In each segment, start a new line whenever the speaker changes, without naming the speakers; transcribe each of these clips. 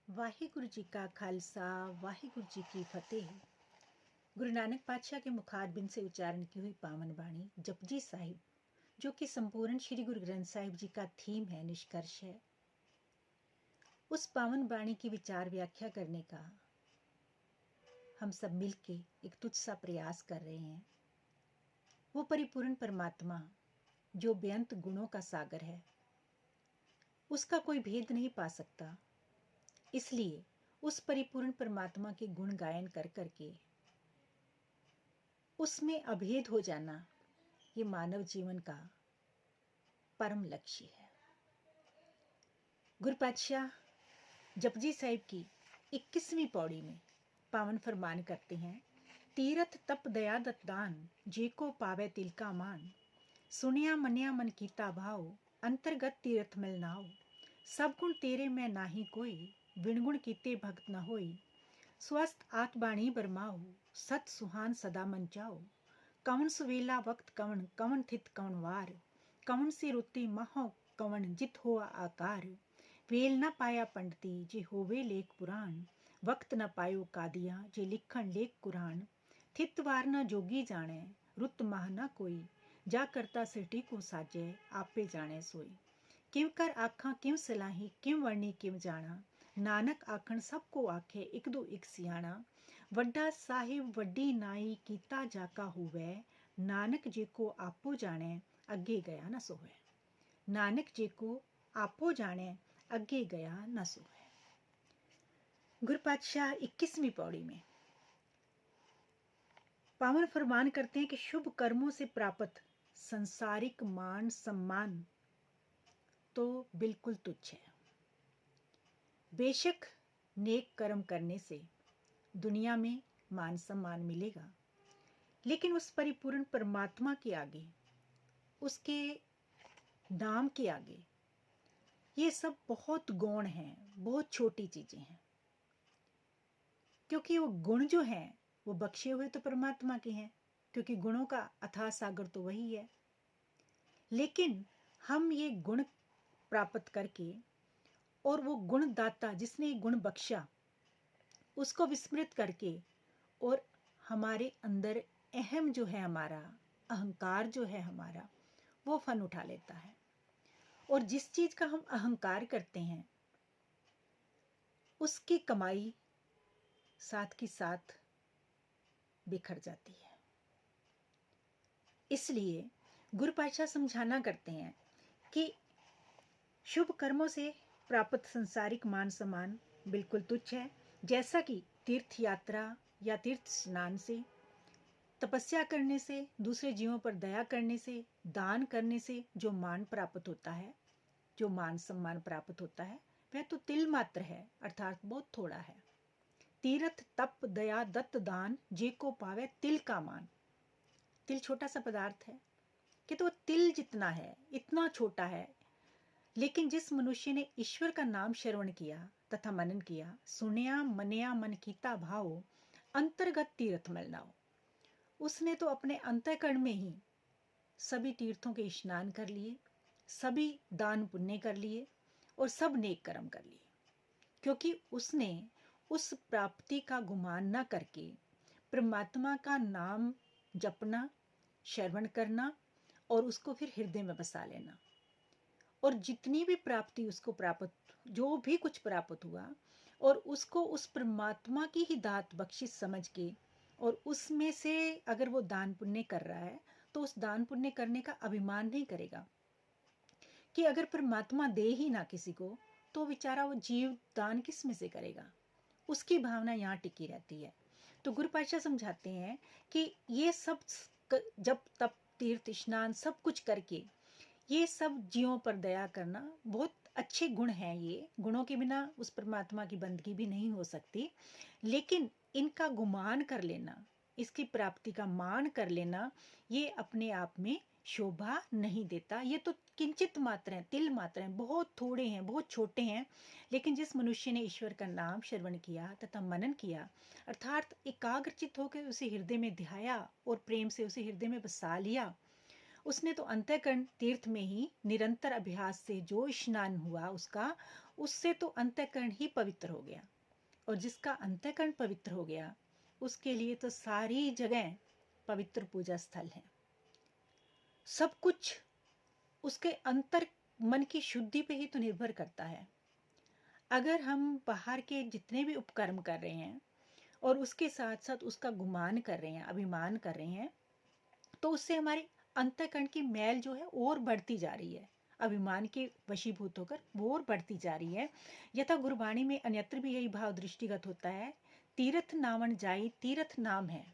वाहिगुरु जी का खालसा वाहिगुरु जी की फतेह। गुरु नानक पातशाह के मुखारबिंद से उच्चारण की हुई पावन वाणी जपजी साहिब, जो कि संपूर्ण श्री गुरु ग्रंथ साहिब जी का थीम है, निष्कर्ष है। उस पावन वाणी की विचार व्याख्या करने का हम सब मिलके एक तुच्छ सा प्रयास कर रहे हैं। वो परिपूर्ण परमात्मा जो बेअंत गुणों का सागर है, उसका कोई भेद नहीं पा सकता। इसलिए उस परिपूर्ण परमात्मा के गुण गायन कर करके उसमें अभेद हो जाना, ये मानव जीवन का परम लक्ष्य है। गुरु पातशाह जपजी साहिब की 21वीं पौड़ी में पावन फरमान करते हैं, तीरथ तप दया दत दान, जे को पावे तिल का मान, सुनिया मनिया मन कीता भाव, अंतर्गत तीरथ मिल नाओ, सब गुण तेरे में नाही कोई, विणगुण कीते भक्त न होई, स्वस्थ आत बाणी बरमाओ, सत सुहान सदा मन चाओ, कवन सुवेला वक्त कवन, कवन थित कवन वार, कवन सी रुति महो कवन जित हुआ आकार, वेल न पाया पंडिती जे होवे लेख पुराण, वक्त न पायो कादिया जे लिखण लेख कुरान, थित वार न जोगी जाने, रुत माह न कोई, जा करता सिटी को साजे, आपे जाने सोई, किव कर आखा किव सलाही किव वर्णी किव जाना, नानक आखण सबको आखे एक दो एक सियाणा, वड्डा साहिब वड्डी नाई कीता जाका होवे, नानक जी को आपो जाने अगे गया न सोवे, नानक जी को आपो जाने अगे गया न सोवे। गुरु पातशाह 21वीं पौड़ी में पावन फरमान करते हैं कि शुभ कर्मों से प्राप्त संसारिक मान सम्मान तो बिल्कुल तुच्छ है। बेशक नेक कर्म करने से दुनिया में मान सम्मान मिलेगा, लेकिन उस परिपूर्ण परमात्मा के आगे, उसके नाम के आगे ये सब बहुत गौण हैं, बहुत छोटी चीजें हैं। क्योंकि वो गुण जो हैं वो बख्शे हुए तो परमात्मा के हैं, क्योंकि गुणों का अथाह सागर तो वही है। लेकिन हम ये गुण प्राप्त करके और वो गुणदाता जिसने गुण बख्शा उसको विस्मृत करके और हमारे अंदर अहम जो है, हमारा अहंकार जो है हमारा, वो फन उठा लेता है। और जिस चीज का हम अहंकार करते हैं उसकी कमाई साथ के साथ बिखर जाती है। इसलिए गुरु पातशाह समझाना करते हैं कि शुभ कर्मों से प्राप्त संसारिक मान सम्मान बिल्कुल तुच्छ है, जैसा कि तीर्थ यात्रा या तीर्थ स्नान से, तपस्या करने से, दूसरे जीवों पर दया करने से, दान करने से जो मान प्राप्त होता है, जो मान सम्मान प्राप्त होता है, वह तो तिल मात्र है, अर्थात बहुत थोड़ा है। तीर्थ तप दया दत्त दान, जे को पावे तिल का मान। तिल छोटा सा पदार्थ है कि तो तिल जितना है, इतना छोटा है, लेकिन जिस मनुष्य ने ईश्वर का नाम श्रवण किया तथा मनन किया, सुनिया मनिया मन कीता भाव, अंतर्गत तीर्थ मिलनाओ, उसने तो अपने अंतःकरण में ही सभी तीर्थों के स्नान कर लिए, सभी दान पुण्य कर लिए और सब नेक कर्म कर लिए, क्योंकि उसने उस प्राप्ति का गुमान न करके परमात्मा का नाम जपना, श्रवण करना और उसको फिर हृदय में बसा लेना। और जितनी भी प्राप्ति उसको प्राप्त, जो भी कुछ प्राप्त हुआ, और उसको उस परमात्मा की ही दात बख्शिश समझ के, और उसमें से अगर वो दान पुण्य कर रहा है तो उस दान पुण्य करने का अभिमान नहीं करेगा कि अगर परमात्मा दे ही ना किसी को तो बेचारा वो जीव दान किस में से करेगा। उसकी भावना यहाँ टिकी रहती है। तो गुरु पातशाह समझाते हैं कि ये सब जब तप तीर्थ स्नान सब कुछ करके ये सब जीवों पर दया करना बहुत अच्छे गुण हैं। ये गुणों के बिना उस परमात्मा की बंदगी भी नहीं हो सकती, लेकिन इनका गुमान कर लेना, इसकी प्राप्ति का मान कर लेना, ये अपने आप में शोभा नहीं देता। ये तो किंचित मात्र हैं, तिल मात्र हैं, बहुत थोड़े हैं, बहुत छोटे हैं। लेकिन जिस मनुष्य ने ईश्वर का नाम श्रवण किया तथा मनन किया, अर्थात एकाग्रचित होकर उसे हृदय में ध्याया और प्रेम से उसे हृदय में बसा लिया, उसने तो अंतःकरण तीर्थ में ही निरंतर अभ्यास से जो स्नान हुआ उसका, उससे तो अंतःकरण ही पवित्र हो गया, और जिसका अंतःकरण पवित्र हो गया उसके लिए तो सारी जगह पवित्र पूजा स्थल है। सब कुछ उसके अंतर मन की शुद्धि पे ही तो निर्भर करता है। अगर हम बाहर के जितने भी उपकर्म कर रहे हैं और उसके साथ साथ उसका गुमान कर रहे हैं, अभिमान कर रहे हैं, तो उससे हमारे अंतःकरण की मैल जो है और बढ़ती जा रही है, अभिमान के वशीभूत होकर वो और बढ़ती जा रही है। यथा गुरबाणी में अन्यत्र भी यही भाव दृष्टिगत होता है, तीर्थ नावन जाई तीर्थ नाम है।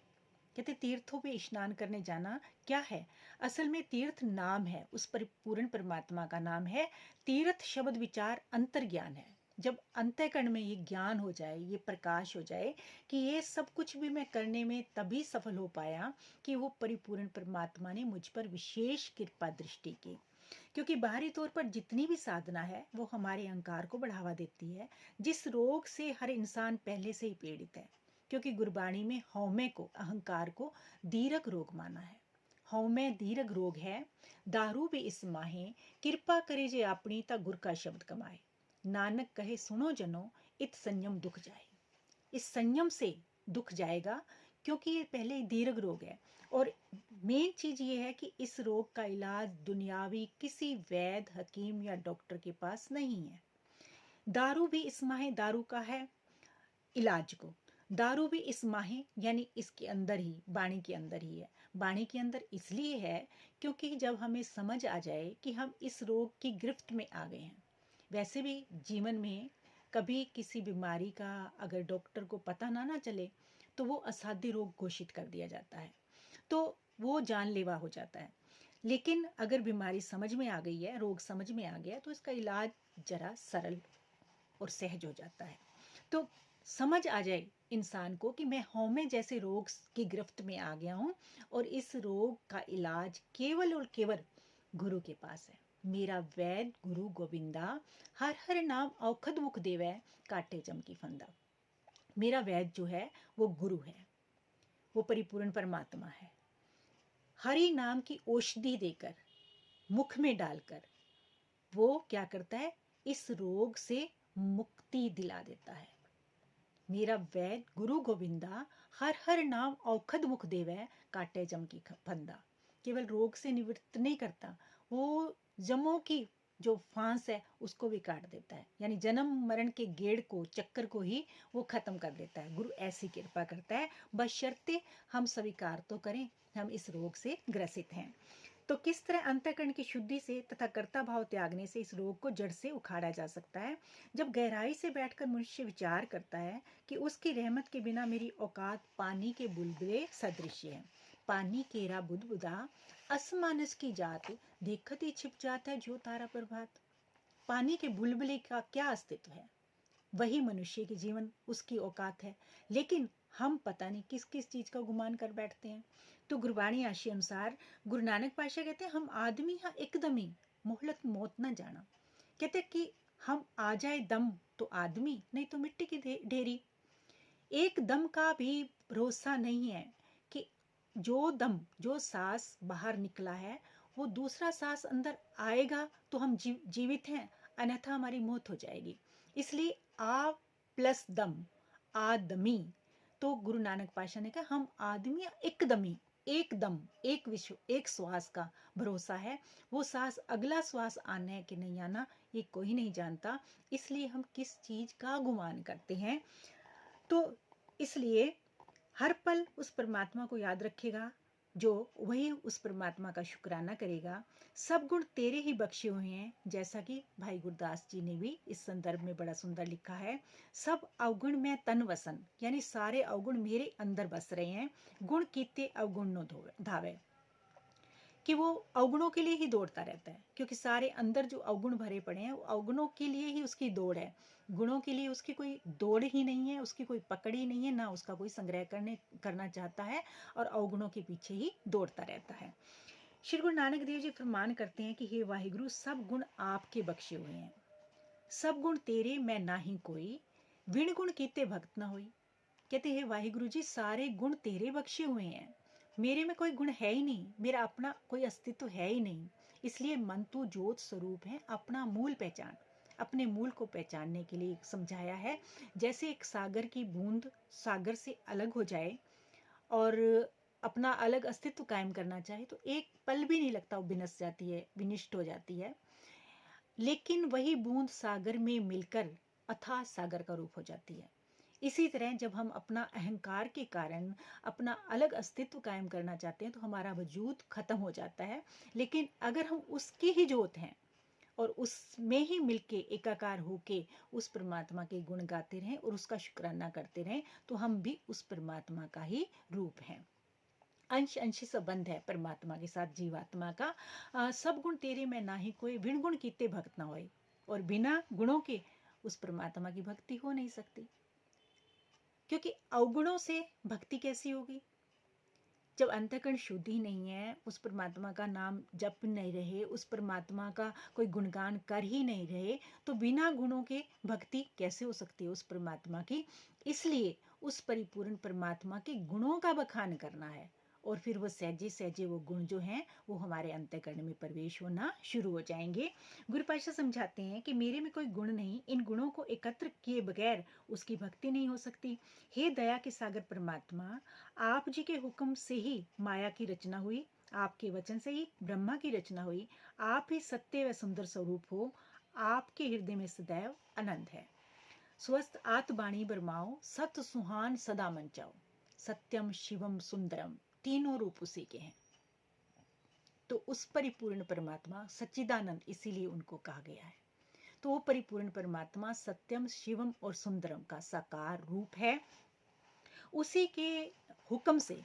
कहते तीर्थों पे स्नान करने जाना क्या है? असल में तीर्थ नाम है, उस परिपूर्ण परमात्मा का नाम है। तीर्थ शब्द विचार अंतर ज्ञान है। जब अंतःकरण में ये ज्ञान हो जाए, ये प्रकाश हो जाए कि ये सब कुछ भी मैं करने में तभी सफल हो पाया कि वो परिपूर्ण परमात्मा ने मुझ पर विशेष कृपा दृष्टि की। क्योंकि बाहरी तौर पर जितनी भी साधना है वो हमारे अहंकार को बढ़ावा देती है, जिस रोग से हर इंसान पहले से ही पीड़ित है। क्योंकि गुरबाणी में हौमे को, अहंकार को दीर्घ रोग माना है। हौमे दीर्घ रोग है, दारू भी इस माहे, कृपा करे जे अपनी ता गुर का शब्द कमाए। नानक कहे सुनो जनो, इत संयम दुख जाए। इस संयम से दुख जाएगा, क्योंकि ये पहले ही दीर्घ रोग है। और मेन चीज ये है कि इस रोग का इलाज दुनियावी किसी वैद, हकीम या डॉक्टर के पास नहीं है। दारू भी इस माहे, दारू का है इलाज को, दारू भी इस माहे यानी इसके अंदर ही, वाणी के अंदर ही है। वाणी के अंदर इसलिए है क्योंकि जब हमें समझ आ जाए कि हम इस रोग की गिरफ्त में आ गए हैं। वैसे भी जीवन में कभी किसी बीमारी का अगर डॉक्टर को पता ना चले तो वो असाध्य रोग घोषित कर दिया जाता है, तो वो जानलेवा हो जाता है। लेकिन अगर बीमारी समझ में आ गई है, रोग समझ में आ गया, तो इसका इलाज जरा सरल और सहज हो जाता है। तो समझ आ जाए इंसान को कि मैं हौमे जैसे रोग की गिरफ्त में आ गया हूं और इस रोग का इलाज केवल और केवल गुरु के पास है। मेरा वैद गुरु गोविंदा, हर हर नाम औखद मुख देवै, काटे जम की फंदा। मेरा वैद जो है वो गुरु है, वो परिपूर्ण परमात्मा है। हरि नाम की औषधि देकर, मुख में डालकर वो क्या करता है, इस रोग से मुक्ति दिला देता है। मेरा वैद गुरु गोविंदा, हर हर नाम औखद मुख देवै, काटे जम की फंदा। केवल रोग से निवृत्त नहीं करता, वो जमों की जो फांस है उसको भी काट देता है, यानी जन्म मरण के गेड़ को, चक्कर को ही वो खत्म कर देता है। गुरु ऐसी कृपा करता है, बशर्ते हम स्वीकार तो करें हम इस रोग से ग्रसित हैं। तो किस तरह अंतःकरण की शुद्धि से तथा कर्ता भाव त्यागने से इस रोग को जड़ से उखाड़ा जा सकता है? जब गहराई से बैठकर मनुष्य विचार करता है कि उसकी रहमत के बिना मेरी औकात पानी के बुलबुले सदृश है। पानी केरा बुदबुदा, असमानस की जात, देखत ही छिप जाता है जो तारा प्रभात। पानी के बुलबुले का क्या अस्तित्व है? वही मनुष्य के जीवन, उसकी औकात है। लेकिन हम पता नहीं किस किस चीज का गुमान कर बैठते हैं। तो गुरबाणी आशय अनुसार गुरु नानक पातशाह कहते हैं, हम आदमी हाँ एकदम ही, मोहलत मौत न जाना। कहते कि हम आ जाए दम तो आदमी, नहीं तो मिट्टी की ढेरी। एक दम का भी भरोसा नहीं है कि जो दम, जो सांस बाहर निकला है वो दूसरा सांस अंदर आएगा तो हम जीवित हैं, अन्यथा हमारी मौत हो जाएगी। इसलिए आ प्लस दम, आदमी। तो गुरु नानक पातशाह ने कहा हम आदमी एकदमी, एकदम, एक विश्व, एक श्वास का भरोसा है। वो सांस, अगला श्वास आना है कि नहीं आना ये कोई नहीं जानता। इसलिए हम किस चीज का गुमान करते हैं। तो इसलिए हर पल उस परमात्मा को याद रखेगा, जो वही उस परमात्मा का शुक्राना करेगा। सब गुण तेरे ही बख्शे हुए हैं, जैसा कि भाई गुरदास जी ने भी इस संदर्भ में बड़ा सुंदर लिखा है। सब अवगुण में तन वसन, यानी सारे अवगुण मेरे अंदर बस रहे हैं। गुण कीते अवगुण नो धावे, कि वो अवगुणों के लिए ही दौड़ता रहता है, क्योंकि सारे अंदर जो अवगुण भरे पड़े हैं वो अवगुणों के लिए ही उसकी दौड़ है। गुणों के लिए उसकी कोई दौड़ ही नहीं है, उसकी कोई पकड़ ही नहीं है, ना उसका कोई संग्रह करना चाहता है, और अवगुणों के पीछे ही दौड़ता रहता है। श्री गुरु नानक देव जी फरमान करते हैं कि हे वाहिगुरु, सब गुण आपके बख्शे हुए हैं, सब गुण तेरे मैं ना ही कोई, विण गुण कीते भक्त ना होई। कहते हैं वाहिगुरु जी, सारे गुण तेरे बख्शे हुए हैं, मेरे में कोई गुण है ही नहीं, मेरा अपना कोई अस्तित्व है ही नहीं। इसलिए मन तू ज्योत स्वरूप है, अपना मूल पहचान। अपने मूल को पहचानने के लिए समझाया है। जैसे एक सागर की बूंद सागर से अलग हो जाए और अपना अलग अस्तित्व कायम करना चाहे तो एक पल भी नहीं लगता, वो विनष्ट जाती है, विनिष्ट हो जाती है। लेकिन वही बूंद सागर में मिलकर अथाह सागर का रूप हो जाती है। इसी तरह जब हम अपना अहंकार के कारण अपना अलग अस्तित्व कायम करना चाहते हैं तो हमारा वजूद खत्म हो जाता है। लेकिन अगर हम उसकी ही जोत हैं और उसमें ही मिलके एकाकार होके उस परमात्मा के गुण गाते रहें और उसका शुक्राना करते रहें तो हम भी उस परमात्मा का ही रूप हैं। अंश अंशी संबंध है परमात्मा के साथ जीवात्मा का। सब गुण तेरे में ना ही कोई, बिन गुण कीते भक्त ना होए। और बिना गुणों के उस परमात्मा की भक्ति हो नहीं सकती, क्योंकि अवगुणों से भक्ति कैसी होगी? जब अंतःकरण शुद्ध ही नहीं है, उस परमात्मा का नाम जप नहीं रहे, उस परमात्मा का कोई गुणगान कर ही नहीं रहे, तो बिना गुणों के भक्ति कैसे हो सकती है उस परमात्मा की? इसलिए उस परिपूर्ण परमात्मा के गुणों का बखान करना है और फिर वो सहजे सहजे वो गुण जो हैं वो हमारे अंतःकरण में प्रवेश होना शुरू हो जाएंगे। गुरु पातशाह समझाते हैं कि मेरे में कोई गुण नहीं, इन गुणों को एकत्र किए बगैर उसकी भक्ति नहीं हो सकती। हे दया के सागर परमात्मा, आप जी के हुक्म से ही माया की रचना हुई, आपके वचन से ही ब्रह्मा की रचना हुई। आप ही सत्य व सुंदर स्वरूप हो, आपके हृदय में सदैव आनंद है। स्वस्थ आत्मवाणी बरमाओ, सत सुहान सदा मंचाओ। सत्यम शिवम सुंदरम, तीनों रूप उसी के हैं। तो उस परिपूर्ण परमात्मा सच्चिदानंद इसीलिए उनको कहा गया है। तो वो परिपूर्ण परमात्मा सत्यम शिवम और सुंदरम का साकार रूप है। उसी के हुक्म से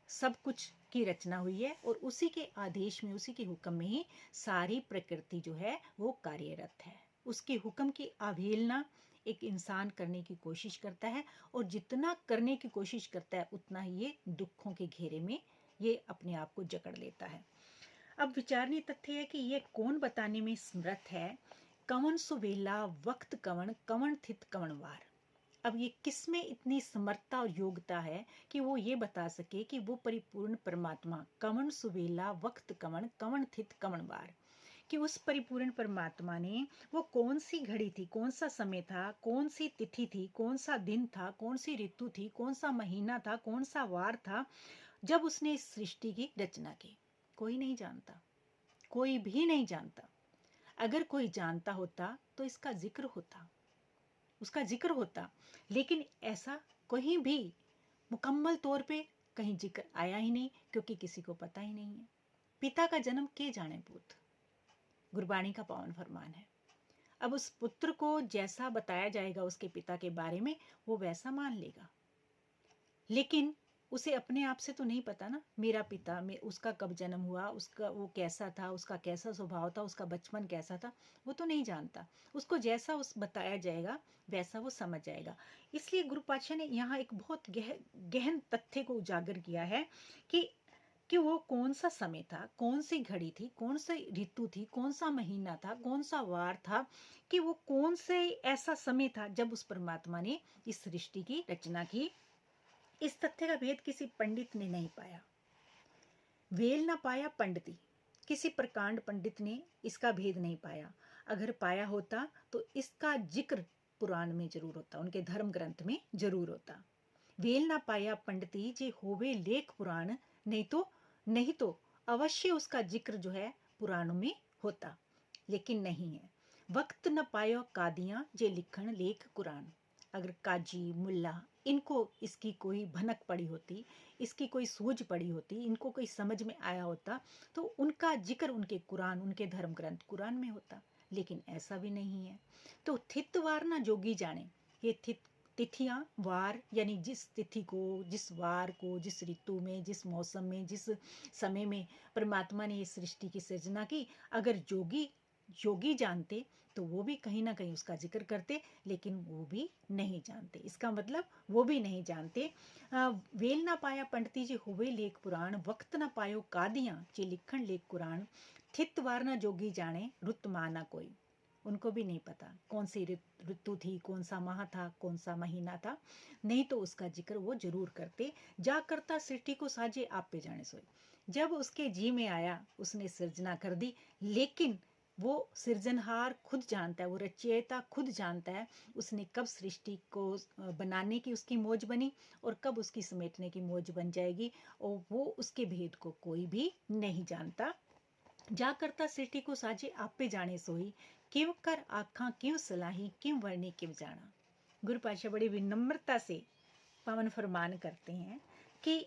सब कुछ की रचना हुई है और उसी के आदेश में, उसी के हुक्म में ही सारी प्रकृति जो है वो कार्यरत है। उसके हुक्म की अवहेलना एक इंसान करने की कोशिश करता है और जितना करने की कोशिश करता है उतना ही ये दुखों के घेरे में ये अपने आप को जकड़ लेता है। अब विचारणीय तथ्य है कि ये कौन बताने में समर्थ है, कवन सुवेला वक्त कवन, कवन थित कवन वार। अब ये किसमें इतनी समर्थता और योग्यता है कि वो ये बता सके कि वो परिपूर्ण परमात्मा कवन सुवेला वक्त कवन, कवन थित कवन वार, कि उस परिपूर्ण परमात्मा ने वो कौन सी घड़ी थी, कौन सा समय था, कौन सी तिथि थी, कौन सा दिन था, कौन सी ऋतु थी, कौन सा महीना था, कौन सा वार था जब उसने इस सृष्टि की रचना की। कोई नहीं जानता, कोई भी नहीं जानता। अगर कोई जानता होता तो इसका जिक्र होता, उसका जिक्र होता, लेकिन ऐसा कहीं भी मुकम्मल तौर पे कहीं जिक्र आया ही नहीं, क्योंकि किसी को पता ही नहीं है। पिता का जन्म के जाने पूत, गुरबाणी का पावन फरमान है। अब उस पुत्र को जैसा बताया जाएगा उसके पिता के बारे में वो वैसा मान लेगा, लेकिन उसे अपने आप से तो नहीं पता ना मेरा पिता में उसका कब जन्म हुआ, उसका वो कैसा था, उसका कैसा स्वभाव था, उसका बचपन कैसा था, वो तो नहीं जानता। उसको जैसा उस बताया जाएगा वैसा वो समझ जाएगा। इसलिए गुरु पातशाह ने यहाँ एक बहुत गहन तथ्य को उजागर किया है कि वो कौन सा समय था, कौन सी घड़ी थी, कौन सी ऋतु थी, कौन सा महीना था, कौन सा वार था, कि वो कौन से ऐसा समय था जब उस परमात्मा ने इस सृष्टि की रचना की। इस तथ्य का भेद किसी पंडित ने नहीं पाया, वेल ना पाया पंडिती, किसी प्रकांड पंडित ने इसका भेद नहीं पाया। अगर पाया होता तो इसका जिक्र पुराण में जरूर होता, उनके धर्म ग्रंथ में जरूर होता। वेल ना पाया पंडिती जे होवे लेख पुराण, नहीं तो अवश्य उसका जिक्र जो है पुराणों में होता, लेकिन नहीं है। वक्त न पायो कादियां जे लिखण लेख कुरान। अगर काजी मुल्ला इनको इसकी कोई भनक पड़ी होती, इसकी कोई सूझ पड़ी होती, इनको कोई समझ में आया होता तो उनका जिक्र उनके कुरान, उनके धर्म ग्रंथ कुरान में होता, लेकिन ऐसा भी नहीं है। तो थित वार ना जोगी जाने, ये तिथियां वार यानी जिस तिथि को, जिस वार को, जिस ऋतु में, जिस मौसम में, जिस समय में परमात्मा ने इस सृष्टि की सृजना की, अगर योगी जानते तो वो भी कहीं ना कहीं उसका जिक्र करते, लेकिन वो भी नहीं जानते। इसका मतलब वो भी नहीं जानते। वेल ना पाया पंडिती जी हुए लेख पुराण, वक्त ना पायो कादियां जे लिखण लेख कुरान। थित वार ना जोगी जाने, रुत माना कोई। उनको भी नहीं पता कौन सी ऋतु थी, कौन सा माह था, कौन सा महीना था, नहीं तो उसका जिक्र वो जरूर करते। जा करता सृष्टि को साजे आप पे जाने सोए, जब उसके जी में आया उसने सृजना कर दी, लेकिन वो सृजनहार खुद जानता है, वो रचयिता खुद जानता है उसने कब सृष्टि को बनाने की उसकी मौज बनी और कब उसकी समेटने की मौज बन जाएगी, और वो उसके भेद को कोई भी नहीं जानता। जा करता सृष्टि को साजे आपे जाने सोई, क्यों कर आखा क्यों सलाही क्यों वर्णी क्यों जाना। गुरु पातशाह बड़ी विनम्रता से पावन फरमान करते हैं कि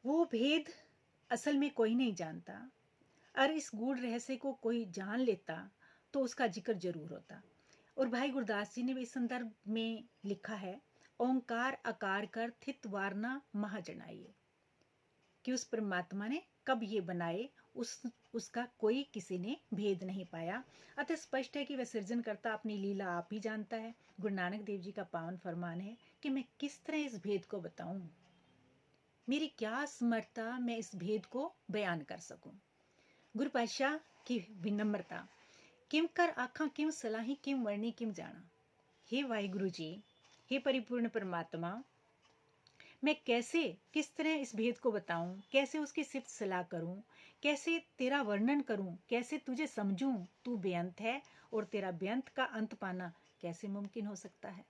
वो भेद असल में कोई नहीं जानता, और इस गूढ़ रहस्य को कोई जान लेता तो उसका जिक्र जरूर होता। और भाई गुरदास जी ने भी इस संदर्भ में लिखा है, ओंकार आकार कर थित वारना महाजनाइए, कि उस परमात्मा ने कब ये बनाए उसका कोई किसी ने भेद नहीं पाया। अतः स्पष्ट है कि वह सृजन करता अपनी लीला आप ही जानता है। गुरु नानक देव जी का पावन फरमान है कि मैं किस तरह इस भेद को बताऊं, मेरी क्या समर्थता मैं इस भेद को बयान कर सकूं। गुरु पातशाह की विनम्रता, किम कर आखा किम सलाही किम वर्णी किम जाना। हे वाहिगुरु जी, हे परिपूर्ण परमात्मा, मैं कैसे किस तरह इस भेद को बताऊं, कैसे उसकी सिर्फ सलाह करूं, कैसे तेरा वर्णन करूं, कैसे तुझे समझूं। तू बेअंत है और तेरा बेअंत का अंत पाना कैसे मुमकिन हो सकता है।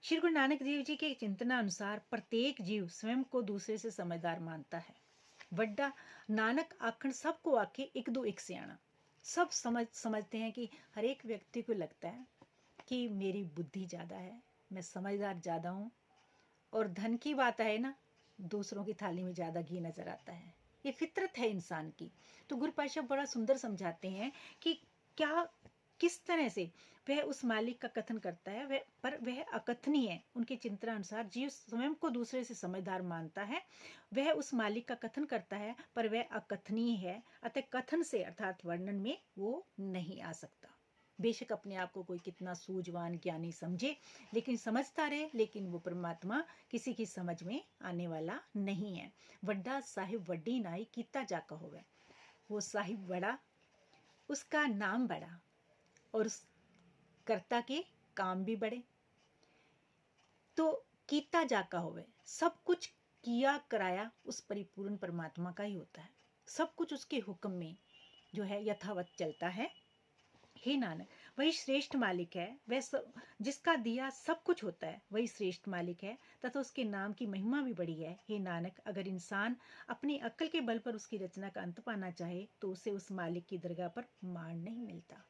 श्री गुरु नानक देव जी के चिंतनानुसार प्रत्येक जीव स्वयं को दूसरे से समझदार मानता है। वड्डा नानक आखण सबको आके एक दो एक सियाणा। सब समझते हैं कि हर एक व्यक्ति को लगता है कि मेरी बुद्धि ज़्यादा है, मैं समझदार ज़्यादा हूँ, और धन की बात है ना, दूसरों की थाली में ज़्यादा घी नजर आता है। ये फितरत है इंसान की। तो गुरु पातशाह बड़ा सुंदर समझाते हैं कि क्या किस तरह से वह उस मालिक का कथन करता है, वह अकथनीय है। उनके चिंतन अनुसार जीव स्वयं को दूसरे से समझदार मानता है, वह उस मालिक का कथन करता है, पर वह अकथनीय है, अतः कथन से अर्थात वर्णन में वो नहीं आ सकता। बेशक अपने आप को कोई कितना सूझवान ज्ञानी समझे, लेकिन समझता रहे, लेकिन वो परमात्मा किसी की समझ में आने वाला नहीं है। वड्डा साहिब वड्डी नाई कीता जा कहोवे, वो साहिब बड़ा, उसका नाम बड़ा, और उस कर्ता के काम भी बड़े। तो कीता जा कहोवे, सब कुछ किया कराया उस परिपूर्ण परमात्मा का ही होता है। सब कुछ उसके हुक्म में जो है यथावत चलता है। हे नानक, वही श्रेष्ठ मालिक है, वह जिसका दिया सब कुछ होता है, वही श्रेष्ठ मालिक है, तथा उसके नाम की महिमा भी बड़ी है। हे नानक, अगर इंसान अपनी अक्ल के बल पर उसकी रचना का अंत पाना चाहे तो उसे उस मालिक की दरगाह पर मान नहीं मिलता।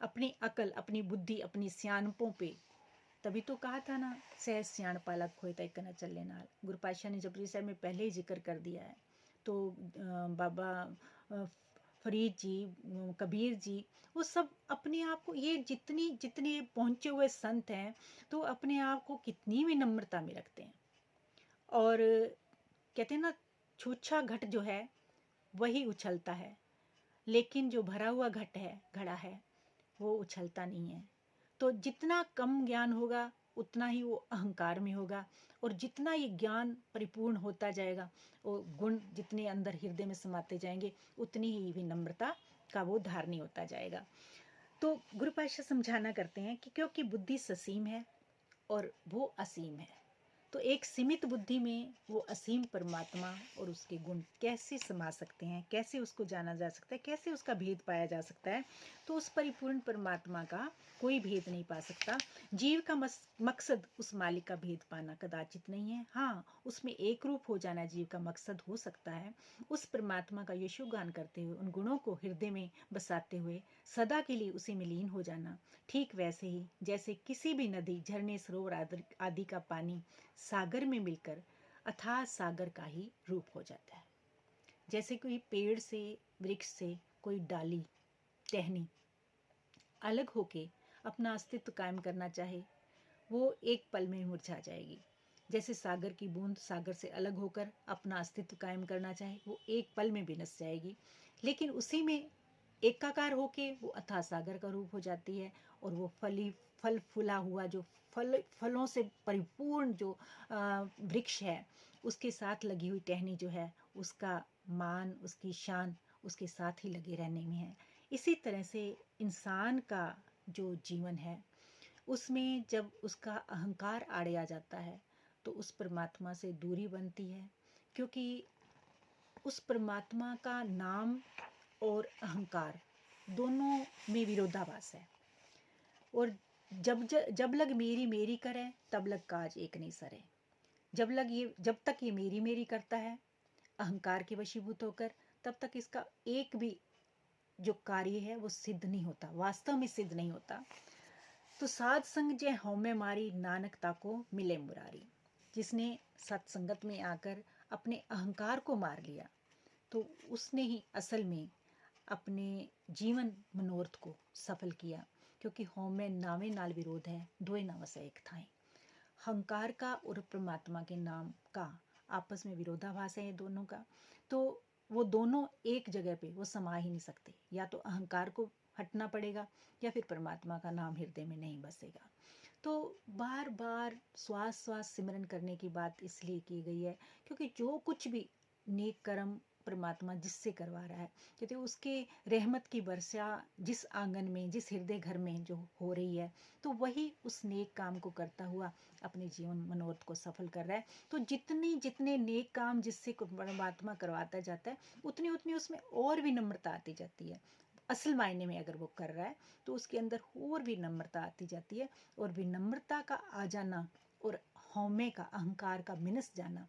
अपनी अकल, अपनी बुद्धि, अपनी सियानपों पे, तभी तो कहा था ना, सहज सियाण पालक खोए तय न चले नाल। गुरु पातशाह ने जपजी साहब में पहले ही जिक्र कर दिया है। तो बाबा फरीद जी, कबीर जी, वो सब अपने आप को, ये जितनी जितने पहुंचे हुए संत हैं, तो अपने आप को कितनी विनम्रता में रखते हैं। और कहते हैं ना, छूछा घट जो है वही उछलता है, लेकिन जो भरा हुआ घड़ा है वो उछलता नहीं है। तो जितना कम ज्ञान होगा उतना ही वो अहंकार में होगा, और जितना ये ज्ञान परिपूर्ण होता जाएगा, वो गुण जितने अंदर हृदय में समाते जाएंगे, उतनी ही विनम्रता का वो धारणी होता जाएगा। तो गुरु पातशाह समझाना करते हैं कि क्योंकि बुद्धि ससीम है और वो असीम है, तो एक सीमित बुद्धि में वो असीम परमात्मा और उसके गुण कैसे समा सकते हैं, कैसे उसको जाना जा सकता है, कैसे उसका भेद पाया जा सकता है। तो उस परिपूर्ण परमात्मा का कोई भेद नहीं पा सकता। जीव का मकसद उस मालिक का भेद पाना कदाचित नहीं है। हाँ, उसमें एक रूप हो जाना जीव का मकसद हो सकता है। उस परमात्मा का यशोगान करते हुए, उन गुणों को हृदय में बसाते हुए सदा के लिए उसी में लीन हो जाना। ठीक वैसे ही जैसे किसी भी नदी, झरने, सरोवर आदि का पानी सागर में मिलकर अथाह सागर का ही रूप हो जाता है। जैसे कोई पेड़ से, वृक्ष से कोई डाली, टहनी अलग होके अपना अस्तित्व कायम करना चाहे, वो एक पल में मुरझा जाएगी। जैसे सागर की बूंद सागर से अलग होकर अपना अस्तित्व कायम करना चाहे, वो एक पल में भी नस जाएगी। लेकिन उसी में एकाकार होके वो अथाह सागर का रूप हो जाती है, और वो फल फूला हुआ जो फलों से परिपूर्ण जो वृक्ष है, उसके साथ लगी हुई टहनी जो है, उसका मान, उसकी शान उसके साथ ही लगे रहने में है। इसी तरह से इंसान का जो जीवन है, उसमें जब उसका अहंकार आड़े आ जाता है तो उस परमात्मा से दूरी बनती है, क्योंकि उस परमात्मा का नाम और अहंकार दोनों में विरोधाभास है। और जब लग मेरी मेरी करे तब लग काज एक नहीं सरे। जब तक ये मेरी मेरी करता है अहंकार के वशीभूत होकर, तब तक इसका एक भी जो कार्य है वो सिद्ध नहीं होता, वास्तव में सिद्ध नहीं होता। तो साध संग जे हौमे मारी नानक ताको मिले मुरारी। जिसने सत्संगत में आकर अपने अहंकार को मार लिया तो उसने ही असल में अपने जीवन मनोरथ को सफल किया। क्योंकि हौमे नावे नाल विरोध है, दोए नावस एक थाए। अहंकार का और परमात्मा के नाम का आपस में विरोधाभास है ये दोनों का। तो वो दोनों एक जगह पे वो समा ही नहीं सकते। या तो अहंकार को हटना पड़ेगा या फिर परमात्मा का नाम हृदय में नहीं बसेगा। तो बार बार श्वास श्वास सिमरन करने की बात इसलिए की गई है क्योंकि जो कुछ भी नेक कर्म परमात्मा जिससे करवा रहा है, क्योंकि उसके रहमत की वर्षा जिस आंगन में, जिस हृदय घर में जो हो रही है, तो वही उस नेक काम को करता हुआ अपने जीवन मनोरथ को सफल कर रहा है। तो जितने नेक काम जिससे परमात्मा करवाता जाता है उतनी उतनी उसमें और भी नम्रता आती जाती है। असल मायने में अगर वो कर रहा है तो उसके अंदर और भी नम्रता आती जाती है। और विनम्रता का आ जाना और हौमे का, अहंकार का मिनस जाना,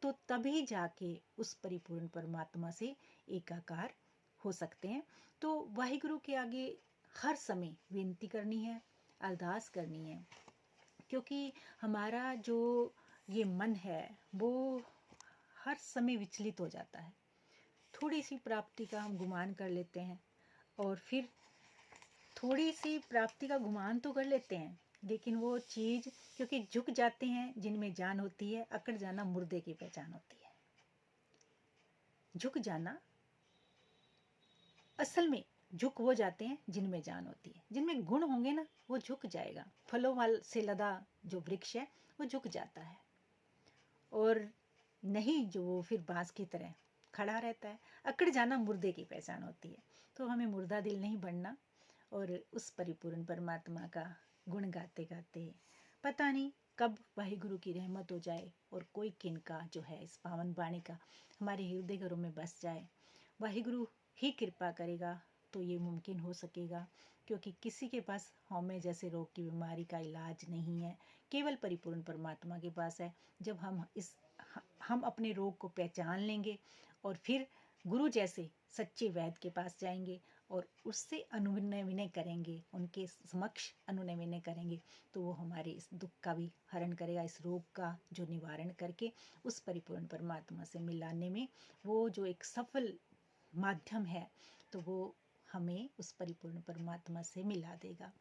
तो तभी जाके उस परिपूर्ण परमात्मा से एकाकार हो सकते हैं। तो वाहिगुरु के आगे हर समय विनती करनी है, अरदास करनी है। क्योंकि हमारा जो ये मन है वो हर समय विचलित हो जाता है। थोड़ी सी प्राप्ति का हम गुमान कर लेते हैं और फिर थोड़ी सी प्राप्ति का गुमान तो कर लेते हैं, लेकिन वो चीज़ क्योंकि झुक जाते हैं जिनमें जान होती है, अकड़ जाना मुर्दे की पहचान होती है। झुक जाना असल में झुक हो जाते हैं जिनमें जान होती है। जिनमें गुण होंगे ना वो झुक जाएगा। फलों वाल से लदा जो वृक्ष है वो झुक जाता है, और नहीं जो वो फिर बांस की तरह खड़ा रहता है। अकड़ जाना मुर्दे की पहचान होती है। तो हमें मुर्दा दिल नहीं बनना और उस परिपूर्ण परमात्मा का गुण गाते गाते पता नहीं कब वाहिगुरु की रहमत हो जाए और कोई किनका जो है इस पावन वाणी का हमारे हृदय घरों में बस जाए। वाहिगुरु ही कृपा करेगा तो ये मुमकिन हो सकेगा। क्योंकि किसी के पास हौमे जैसे रोग की बीमारी का इलाज नहीं है, केवल परिपूर्ण परमात्मा के पास है। जब हम अपने रोग को पहचान लेंगे और फिर गुरु जैसे सच्चे वैद्य के पास जाएंगे और उससे अनुनय विनय करेंगे, उनके समक्ष अनुनय विनय करेंगे, तो वो हमारे इस दुख का भी हरण करेगा, इस रोग का जो निवारण करके उस परिपूर्ण परमात्मा से मिलाने में वो जो एक सफल माध्यम है, तो वो हमें उस परिपूर्ण परमात्मा से मिला देगा।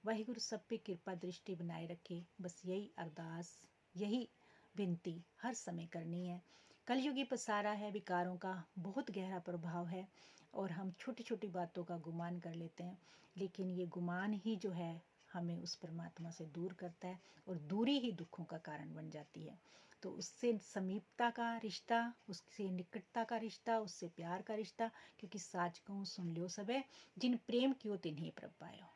वाहिगुरु सब पे कृपा दृष्टि बनाए रखे। बस यही अरदास, यही विनती हर समय करनी है। कलयुगी पसारा है, विकारों का बहुत गहरा प्रभाव है और हम छोटी छोटी बातों का गुमान कर लेते हैं, लेकिन ये गुमान ही जो है हमें उस परमात्मा से दूर करता है और दूरी ही दुखों का कारण बन जाती है। तो उससे समीपता का रिश्ता, उससे निकटता का रिश्ता, उससे प्यार का रिश्ता, क्योंकि साच कहूँ सुन लियो सबे, जिन प्रेम कियो तिन्हीं प्रभ पायो।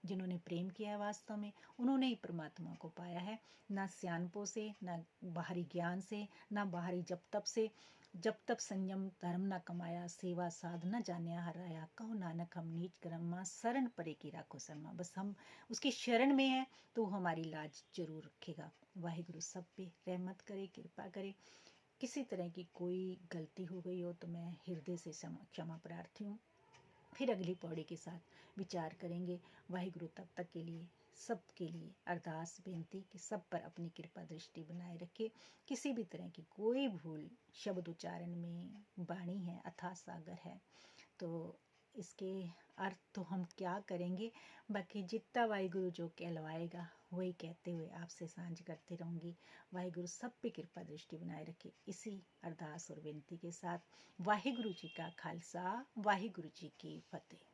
जिन्होंने प्रेम किया है वास्तव में उन्होंने ही परमात्मा को पाया है। ना सियानपों से, ना बाहरी ज्ञान से, ना बाहरी जप तप से। जब तक संयम धर्म न कमाया, सेवा साध न जानिया हराया, कहो नानक हम नीच कर्मा, शरण परे की राखो शर्मा। बस हम उसकी शरण में हैं तो हमारी लाज जरूर रखेगा। वाहिगुरु सब पे रहमत करे, कृपा करे। किसी तरह की कोई गलती हो गई हो तो मैं हृदय से क्षमा प्रार्थी हूँ। फिर अगली पौड़ी के साथ विचार करेंगे। वाहिगुरु तब तक के लिए सब के लिए अरदास बेनती कि सब पर अपनी कृपा दृष्टि बनाए रखे। किसी भी तरह की कोई भूल शब्द उच्चारण में, वाणी है अथाह सागर है, तो इसके अर्थ तो हम क्या करेंगे। बाकी जितना वाहिगुरु जो कहलवाएगा वही कहते हुए आपसे सांझ करते रहूँगी। वाहिगुरु सब पे कृपा दृष्टि बनाए रखे। इसी अरदास और विनती के साथ वाहिगुरु जी का खालसा, वाहिगुरु जी की फतेह।